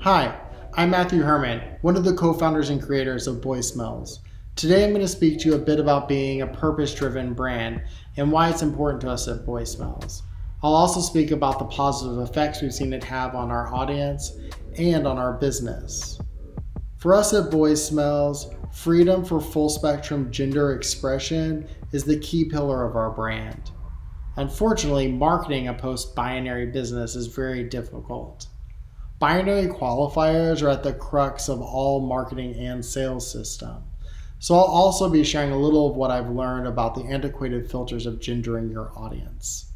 Hi, I'm Matthew Herman, one of the co-founders and creators of Boy Smells. Today I'm going to speak to you a bit about being a purpose-driven brand and why it's important to us at Boy Smells. I'll also speak about the positive effects we've seen it have on our audience and on our business. For us at Boy Smells, freedom for full-spectrum gender expression is the key pillar of our brand. Unfortunately, marketing a post-binary business is very difficult. Binary qualifiers are at the crux of all marketing and sales system. So I'll also be sharing a little of what I've learned about the antiquated filters of gendering your audience.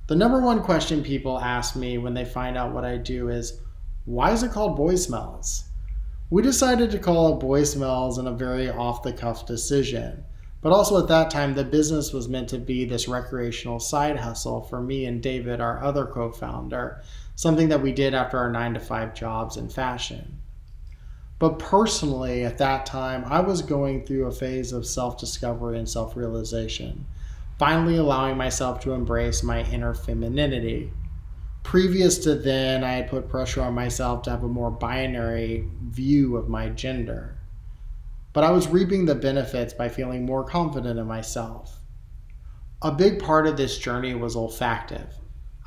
The number one question people ask me when they find out what I do is, why is it called Boy Smells? We decided to call it Boy Smells in a very off-the-cuff decision. But also at that time, the business was meant to be this recreational side hustle for me and David, our other co-founder, something that we did after our 9-to-5 jobs in fashion. But personally, at that time, I was going through a phase of self-discovery and self-realization, finally allowing myself to embrace my inner femininity. Previous to then, I had put pressure on myself to have a more binary view of my gender. But I was reaping the benefits by feeling more confident in myself. A big part of this journey was olfactive.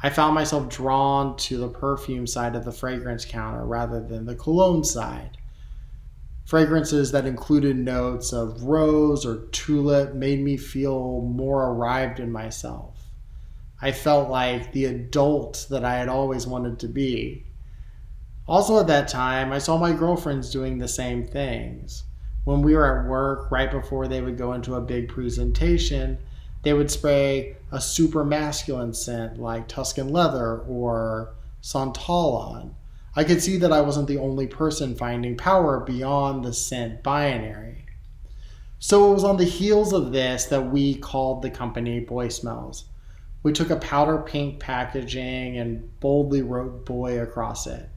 I found myself drawn to the perfume side of the fragrance counter rather than the cologne side. Fragrances that included notes of rose or tulip made me feel more arrived in myself. I felt like the adult that I had always wanted to be. Also at that time, I saw my girlfriends doing the same things. When we were at work, right before they would go into a big presentation, they would spray a super masculine scent like Tuscan leather or Santal on. I could see that I wasn't the only person finding power beyond the scent binary. So it was on the heels of this that we called the company Boy Smells. We took a powder pink packaging and boldly wrote boy across it.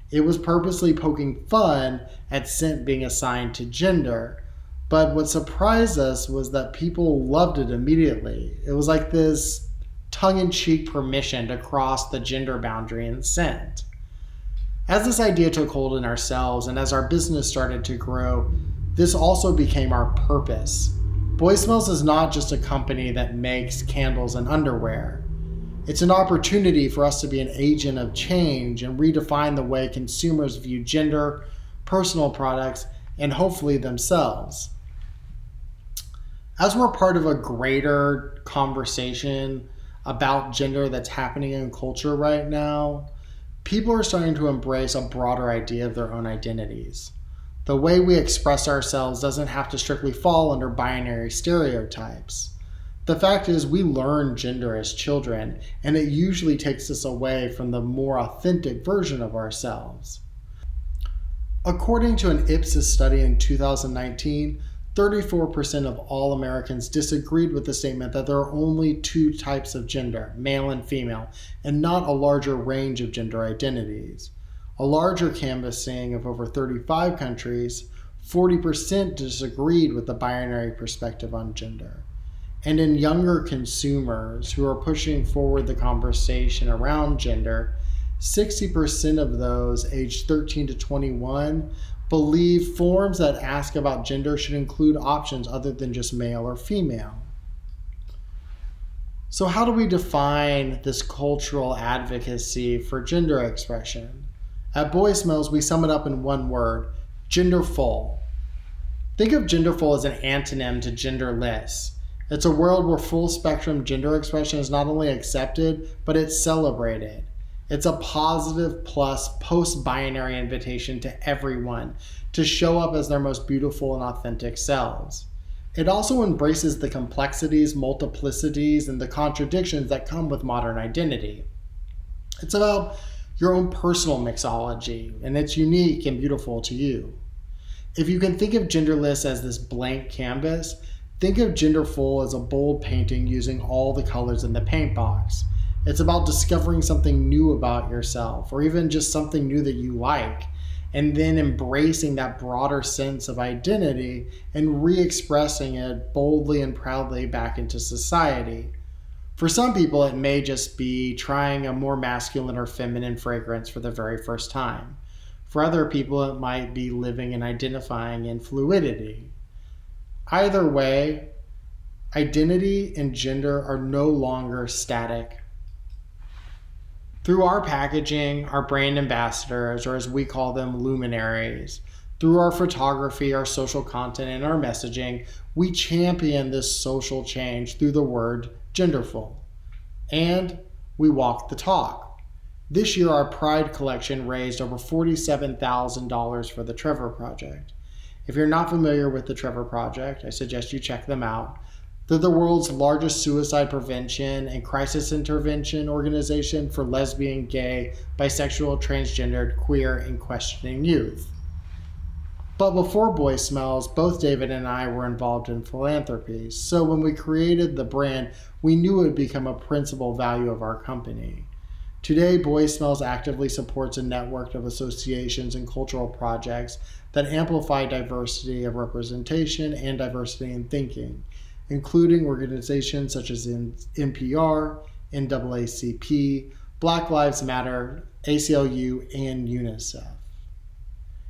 It was purposely poking fun at scent being assigned to gender. But what surprised us was that people loved it immediately. It was like this tongue-in-cheek permission to cross the gender boundary in scent. As this idea took hold in ourselves and as our business started to grow, this also became our purpose. Boy Smells is not just a company that makes candles and underwear. It's an opportunity for us to be an agent of change and redefine the way consumers view gender, personal products, and hopefully themselves. As we're part of a greater conversation about gender that's happening in culture right now, people are starting to embrace a broader idea of their own identities. The way we express ourselves doesn't have to strictly fall under binary stereotypes. The fact is, we learn gender as children, and it usually takes us away from the more authentic version of ourselves. According to an Ipsos study in 2019, 34% of all Americans disagreed with the statement that there are only two types of gender, male and female, and not a larger range of gender identities. A larger canvassing of over 35 countries, 40% disagreed with the binary perspective on gender. And in younger consumers who are pushing forward the conversation around gender, 60% of those aged 13 to 21 believe forms that ask about gender should include options other than just male or female. So how do we define this cultural advocacy for gender expression? At Boy Smells, we sum it up in one word: genderful. Think of genderful as an antonym to genderless. It's a world where full spectrum gender expression is not only accepted, but it's celebrated. It's a positive plus post-binary invitation to everyone to show up as their most beautiful and authentic selves. It also embraces the complexities, multiplicities, and the contradictions that come with modern identity. It's about your own personal mixology, and it's unique and beautiful to you. If you can think of genderless as this blank canvas, think of genderful as a bold painting using all the colors in the paint box. It's about discovering something new about yourself, or even just something new that you like, and then embracing that broader sense of identity and re-expressing it boldly and proudly back into society. For some people, it may just be trying a more masculine or feminine fragrance for the very first time. For other people, it might be living and identifying in fluidity. Either way, identity and gender are no longer static. Through our packaging, our brand ambassadors, or as we call them, luminaries, through our photography, our social content, and our messaging, we champion this social change through the word genderful. And we walk the talk. This year, our Pride collection raised over $47,000 for the Trevor Project. If you're not familiar with the Trevor Project, I suggest you check them out. They're the world's largest suicide prevention and crisis intervention organization for lesbian, gay, bisexual, transgendered, queer, and questioning youth. But before Boy Smells, both David and I were involved in philanthropy, so when we created the brand, we knew it would become a principal value of our company. Today, Boy Smells actively supports a network of associations and cultural projects that amplify diversity of representation and diversity in thinking, including organizations such as NPR, NAACP, Black Lives Matter, ACLU, and UNICEF.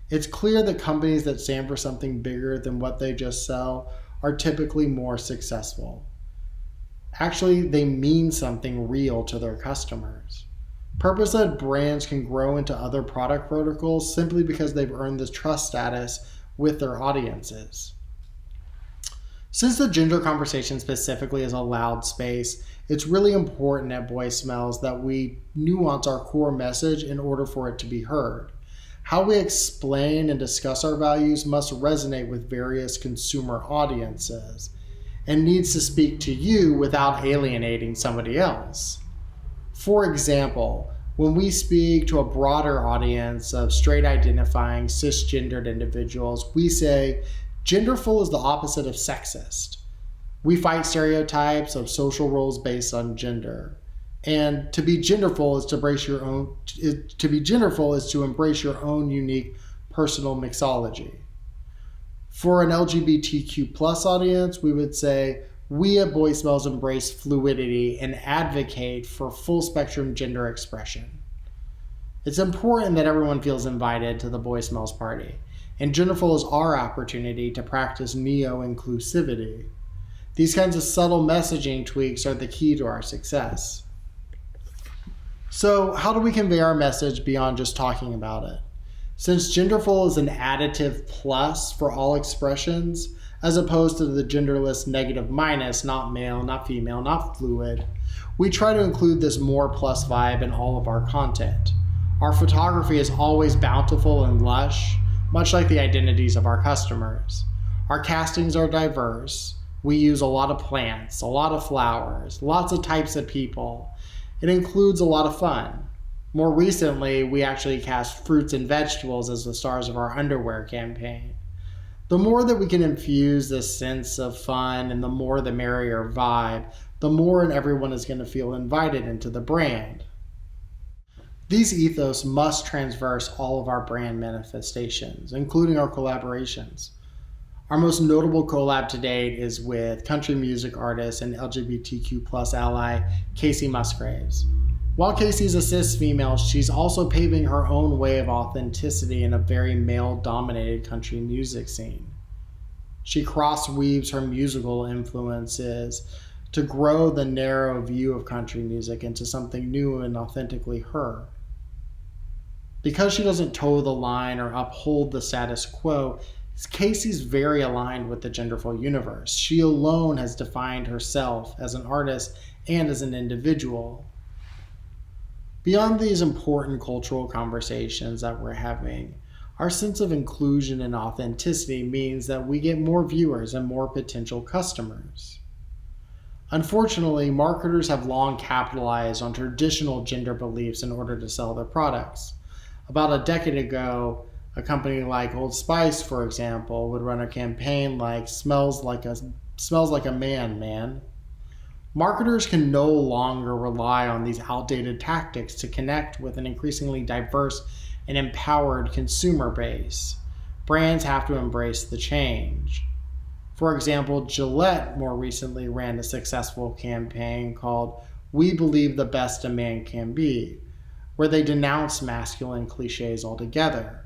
It's clear that companies that stand for something bigger than what they just sell are typically more successful. Actually, they mean something real to their customers. Purpose-led brands can grow into other product verticals simply because they've earned this trust status with their audiences. Since the gender conversation specifically is a loud space, it's really important at Boy Smells that we nuance our core message in order for it to be heard. How we explain and discuss our values must resonate with various consumer audiences and needs to speak to you without alienating somebody else. For example, when we speak to a broader audience of straight identifying cisgendered individuals, we say, genderful is the opposite of sexist. We fight stereotypes of social roles based on gender. And to be genderful is to embrace your own unique personal mixology. For an LGBTQ plus audience, we would say, we at Boy Smells embrace fluidity and advocate for full spectrum gender expression. It's important that everyone feels invited to the Boy Smells party, and genderful is our opportunity to practice neo-inclusivity. These kinds of subtle messaging tweaks are the key to our success. So how do we convey our message beyond just talking about it? Since genderful is an additive plus for all expressions, as opposed to the genderless negative minus, not male, not female, not fluid, we try to include this more plus vibe in all of our content. Our photography is always bountiful and lush, much like the identities of our customers. Our castings are diverse. We use a lot of plants, a lot of flowers, lots of types of people. It includes a lot of fun. More recently, we actually cast fruits and vegetables as the stars of our underwear campaign. The more that we can infuse this sense of fun and the more the merrier vibe, the more and everyone is going to feel invited into the brand. These ethos must transverse all of our brand manifestations, including our collaborations. Our most notable collab to date is with country music artist and LGBTQ plus ally Casey Musgraves. While Casey's a cis female, she's also paving her own way of authenticity in a very male-dominated country music scene. She cross-weaves her musical influences to grow the narrow view of country music into something new and authentically her. Because she doesn't toe the line or uphold the status quo, Casey's very aligned with the genderful universe. She alone has defined herself as an artist and as an individual. Beyond these important cultural conversations that we're having, our sense of inclusion and authenticity means that we get more viewers and more potential customers. Unfortunately, marketers have long capitalized on traditional gender beliefs in order to sell their products. About a decade ago, a company like Old Spice, for example, would run a campaign like smells like a man. Marketers can no longer rely on these outdated tactics to connect with an increasingly diverse and empowered consumer base. Brands have to embrace the change. For example, Gillette more recently ran a successful campaign called We Believe the Best a Man Can Be, where they denounced masculine cliches altogether.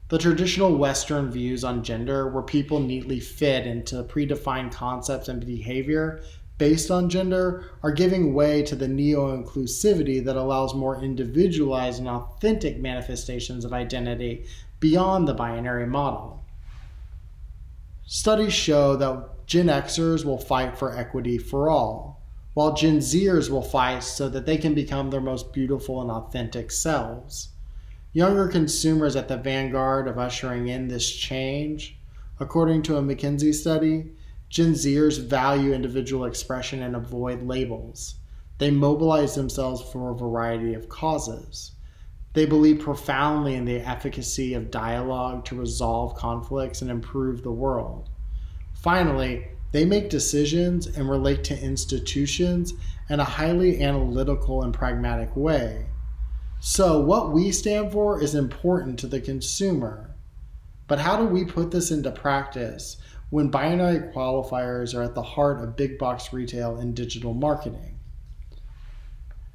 The traditional Western views on gender, where people neatly fit into predefined concepts and behavior based on gender, are giving way to the neo-inclusivity that allows more individualized and authentic manifestations of identity beyond the binary model. Studies show that Gen Xers will fight for equity for all, while Gen Zers will fight so that they can become their most beautiful and authentic selves. Younger consumers at the vanguard of ushering in this change. According to a McKinsey study, Gen Zers value individual expression and avoid labels. They mobilize themselves for a variety of causes. They believe profoundly in the efficacy of dialogue to resolve conflicts and improve the world. Finally, they make decisions and relate to institutions in a highly analytical and pragmatic way. So what we stand for is important to the consumer. But how do we put this into practice when binary qualifiers are at the heart of big box retail and digital marketing?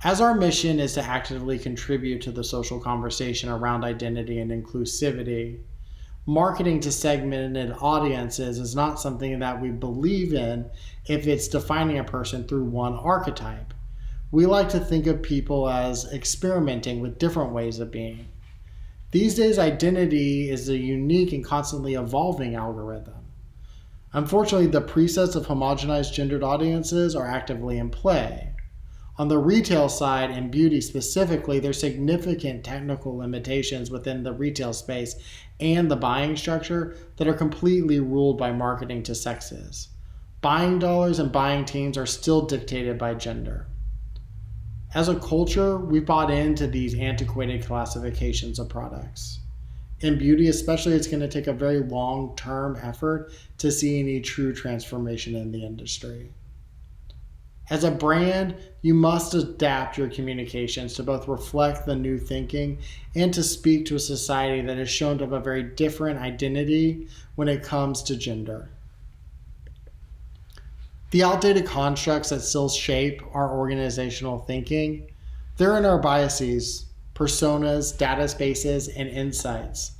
As our mission is to actively contribute to the social conversation around identity and inclusivity, marketing to segmented audiences is not something that we believe in if it's defining a person through one archetype. We like to think of people as experimenting with different ways of being. These days, identity is a unique and constantly evolving algorithm. Unfortunately, the presets of homogenized gendered audiences are actively in play. On the retail side and beauty specifically, there's significant technical limitations within the retail space and the buying structure that are completely ruled by marketing to sexes. Buying dollars and buying teams are still dictated by gender. As a culture, we've bought into these antiquated classifications of products. In beauty especially, it's going to take a very long-term effort to see any true transformation in the industry. As a brand, you must adapt your communications to both reflect the new thinking and to speak to a society that is shown to have a very different identity when it comes to gender. The outdated constructs that still shape our organizational thinking, they're in our biases, personas, data spaces, and insights.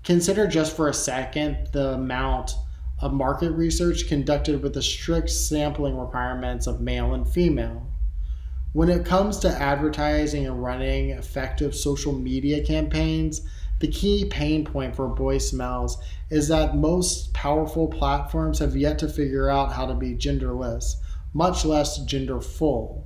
Consider just for a second the amount of market research conducted with the strict sampling requirements of male and female. When it comes to advertising and running effective social media campaigns, the key pain point for boy smells is that most powerful platforms have yet to figure out how to be genderless, much less genderful.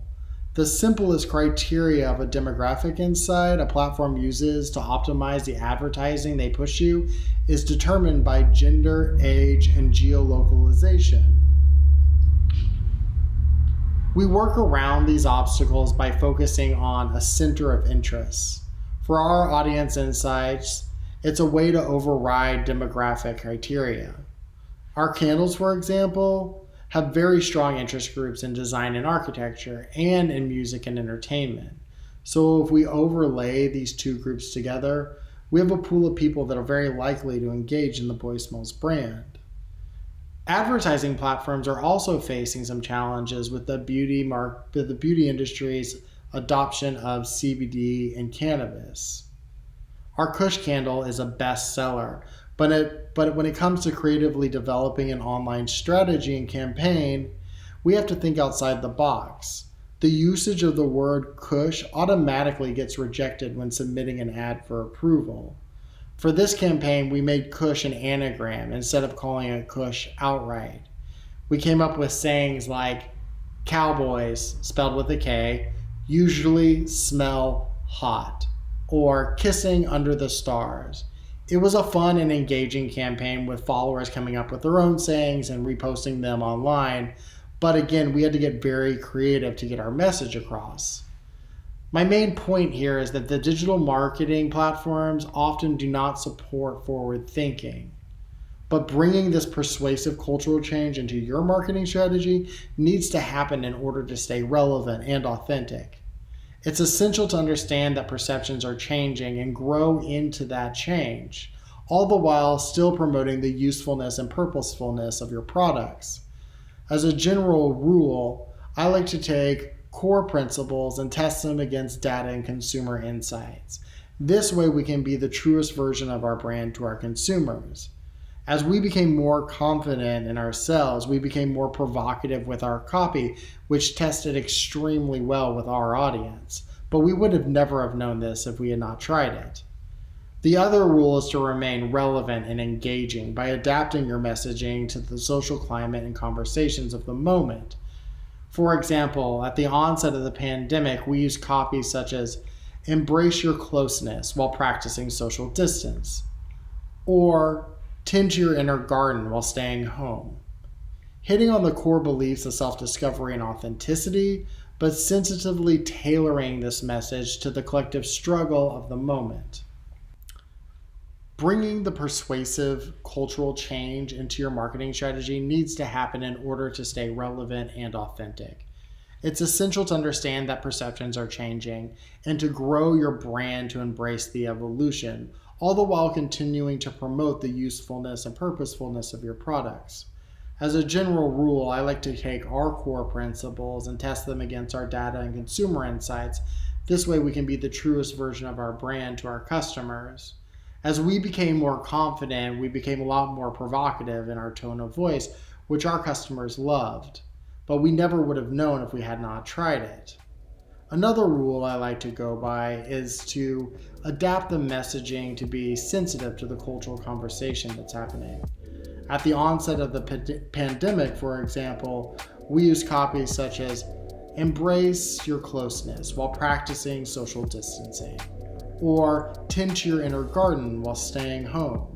The simplest criteria of a demographic insight a platform uses to optimize the advertising they push you is determined by gender, age, and geolocalization. We work around these obstacles by focusing on a center of interest. For our audience insights, it's a way to override demographic criteria. Our candles, for example, have very strong interest groups in design and architecture and in music and entertainment. So if we overlay these two groups together, we have a pool of people that are very likely to engage in the Boy Smells brand. Advertising platforms are also facing some challenges with the beauty industry's adoption of CBD and cannabis. Our Kush candle is a bestseller, but when it comes to creatively developing an online strategy and campaign, we have to think outside the box. The usage of the word Kush automatically gets rejected when submitting an ad for approval. For this campaign, we made Kush an anagram instead of calling it Kush outright. We came up with sayings like cowboys, spelled with a K, usually smell hot, or kissing under the stars. It was a fun and engaging campaign with followers coming up with their own sayings and reposting them online. But again, we had to get very creative to get our message across. My main point here is that the digital marketing platforms often do not support forward thinking. But bringing this persuasive cultural change into your marketing strategy needs to happen in order to stay relevant and authentic. It's essential to understand that perceptions are changing and grow into that change, all the while still promoting the usefulness and purposefulness of your products. As a general rule, I like to take core principles and test them against data and consumer insights. This way we can be the truest version of our brand to our consumers. As we became more confident in ourselves, we became more provocative with our copy, which tested extremely well with our audience. But we would have never have known this if we had not tried it. The other rule is to remain relevant and engaging by adapting your messaging to the social climate and conversations of the moment. For example, at the onset of the pandemic, we used copy such as embrace your closeness while practicing social distance, or tend to your inner garden while staying home. Hitting on the core beliefs of self-discovery and authenticity, but sensitively tailoring this message to the collective struggle of the moment. Bringing the persuasive cultural change into your marketing strategy needs to happen in order to stay relevant and authentic. It's essential to understand that perceptions are changing and to grow your brand to embrace the evolution, all the while continuing to promote the usefulness and purposefulness of your products. As a general rule, I like to take our core principles and test them against our data and consumer insights. This way we can be the truest version of our brand to our customers. As we became more confident, we became a lot more provocative in our tone of voice, which our customers loved. But we never would have known if we had not tried it. Another rule I like to go by is to adapt the messaging to be sensitive to the cultural conversation that's happening. At the onset of the pandemic, for example, we used copies such as embrace your closeness while practicing social distancing, or tend to your inner garden while staying home,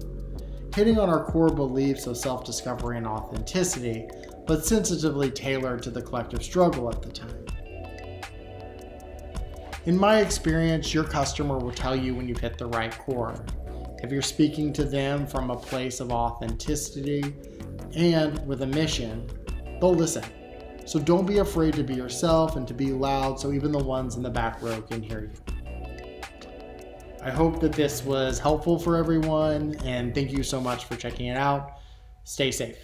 hitting on our core beliefs of self-discovery and authenticity, but sensitively tailored to the collective struggle at the time. In my experience, your customer will tell you when you've hit the right chord. If you're speaking to them from a place of authenticity and with a mission, they'll listen. So don't be afraid to be yourself and to be loud so even the ones in the back row can hear you. I hope that this was helpful for everyone, and thank you so much for checking it out. Stay safe.